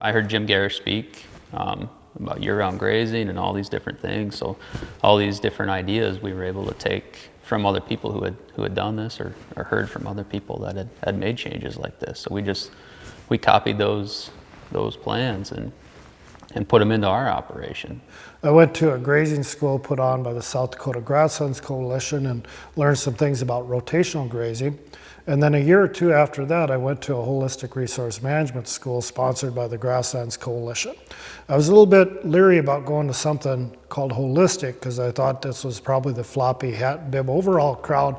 I heard Jim Garrish speak about year-round grazing and all these different things. So all these different ideas we were able to take from other people who had done this or heard from other people that had made changes like this. So we copied those plans and put them into our operation. I went to a grazing school put on by the South Dakota Grasslands Coalition and learned some things about rotational grazing. And then a year or two after that, I went to a holistic resource management school sponsored by the Grasslands Coalition. I was a little bit leery about going to something called holistic because I thought this was probably the floppy hat, bib, overall crowd.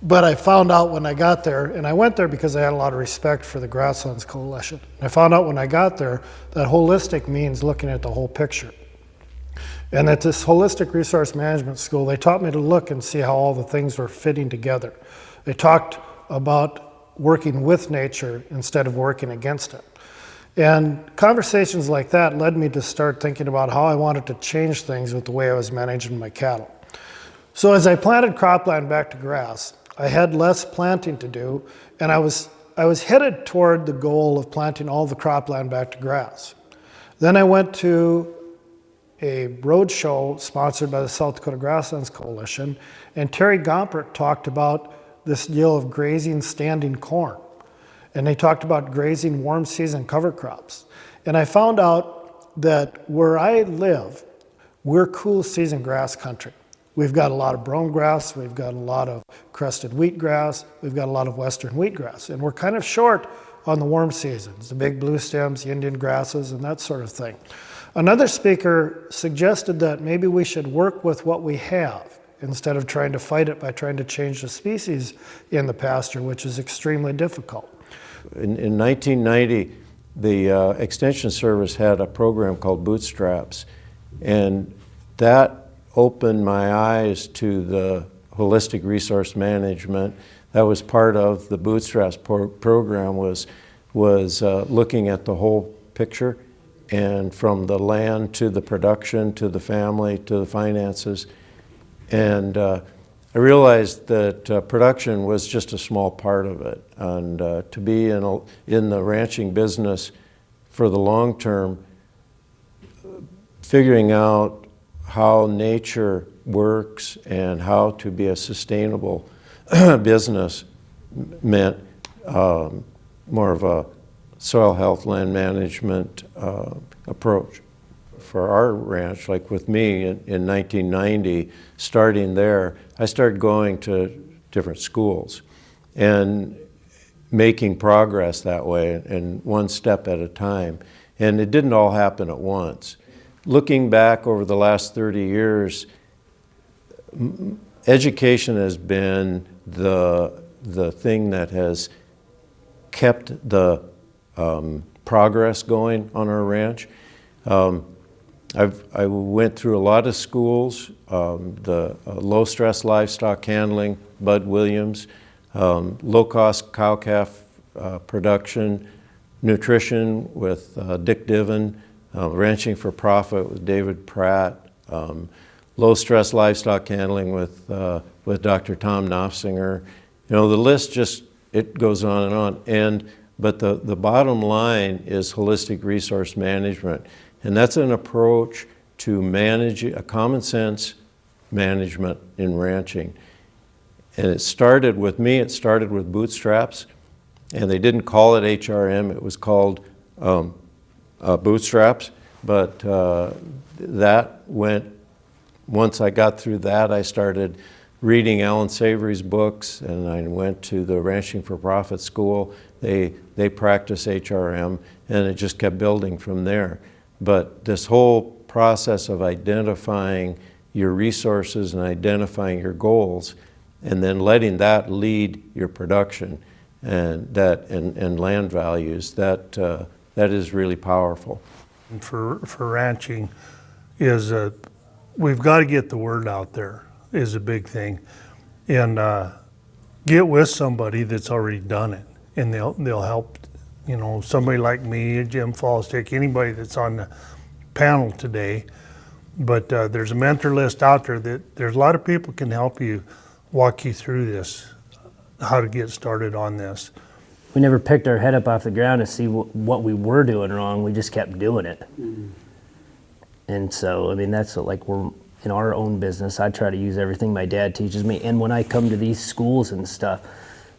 But I found out when I got there, and I went there because I had a lot of respect for the Grasslands Coalition. I found out when I got there that holistic means looking at the whole picture. And at this holistic resource management school, they taught me to look and see how all the things were fitting together. They talked about working with nature instead of working against it. And conversations like that led me to start thinking about how I wanted to change things with the way I was managing my cattle. So as I planted cropland back to grass, I had less planting to do, and I was headed toward the goal of planting all the cropland back to grass. Then I went to a road show sponsored by the South Dakota Grasslands Coalition, and Terry Gompert talked about this deal of grazing standing corn. And they talked about grazing warm season cover crops. And I found out that where I live, we're cool season grass country. We've got a lot of brome grass, we've got a lot of crested wheatgrass, we've got a lot of western wheatgrass, and we're kind of short on the warm seasons, the big blue stems, the Indian grasses, and that sort of thing. Another speaker suggested that maybe we should work with what we have instead of trying to fight it by trying to change the species in the pasture, which is extremely difficult. In 1990, the Extension Service had a program called Bootstraps, and that opened my eyes to the holistic resource management. That was part of the Bootstraps program, was looking at the whole picture, and from the land to the production to the family to the finances. And I realized that production was just a small part of it, and to be in the ranching business for the long term, figuring out how nature works and how to be a sustainable business meant more of a soil health, land management approach. For our ranch, like with me in 1990, starting there, I started going to different schools and making progress that way, and one step at a time. And it didn't all happen at once. Looking back over the last 30 years, education has been the thing that has kept the progress going on our ranch. I went through a lot of schools, the low-stress livestock handling, Bud Williams, low-cost cow-calf production, nutrition with Dick Diven, ranching for profit with David Pratt, low-stress livestock handling with Dr. Tom Knopfsinger. You know, the list just, it goes on and on. But the bottom line is holistic resource management. And that's an approach to manage a common sense management in ranching. And it started with me, it started with Bootstraps, and they didn't call it HRM, it was called Bootstraps. But that went, once I got through that, I started reading Alan Savory's books, and I went to the Ranching for Profit school. They practice HRM, and it just kept building from there. But this whole process of identifying your resources and identifying your goals, and then letting that lead your production and land values, that is really powerful. For ranching is we've got to get the word out there is a big thing, and get with somebody that's already done it, and they'll help. You know, somebody like me, Jim Fallstick, anybody that's on the panel today, but there's a mentor list out there that there's a lot of people can help you walk you through this, how to get started on this. We never picked our head up off the ground to see what we were doing wrong. We just kept doing it. And so, I mean, that's like we're in our own business. I try to use everything my dad teaches me. And when I come to these schools and stuff,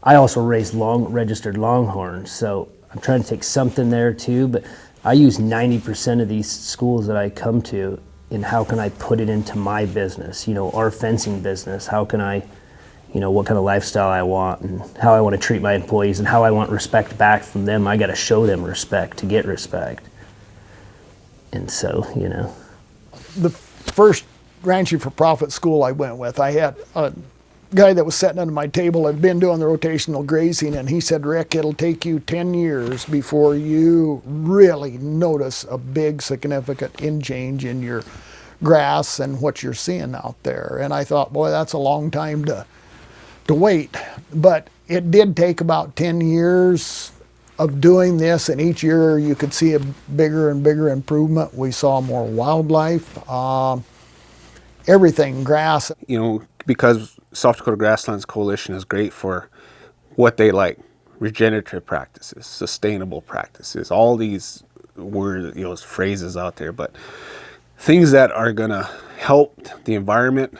I also raise registered longhorns. So I'm trying to take something there too, but I use 90% of these schools that I come to in how can I put it into my business, you know, our fencing business. How can I, you know, what kind of lifestyle I want and how I want to treat my employees and how I want respect back from them. I got to show them respect to get respect. And so, you know. The first Ranching for Profit school I went with, I had a guy that was sitting under my table had been doing the rotational grazing, and he said, Rick, it'll take you 10 years before you really notice a big significant change in your grass and what you're seeing out there. And I thought, boy, that's a long time to wait. But it did take about 10 years of doing this, and each year you could see a bigger and bigger improvement. We saw more wildlife, everything, grass. You know, because South Dakota Grasslands Coalition is great for what they like: regenerative practices, sustainable practices, all these words, you know, phrases out there, but things that are gonna help the environment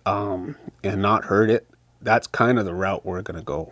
and not hurt it. That's kind of the route we're gonna go.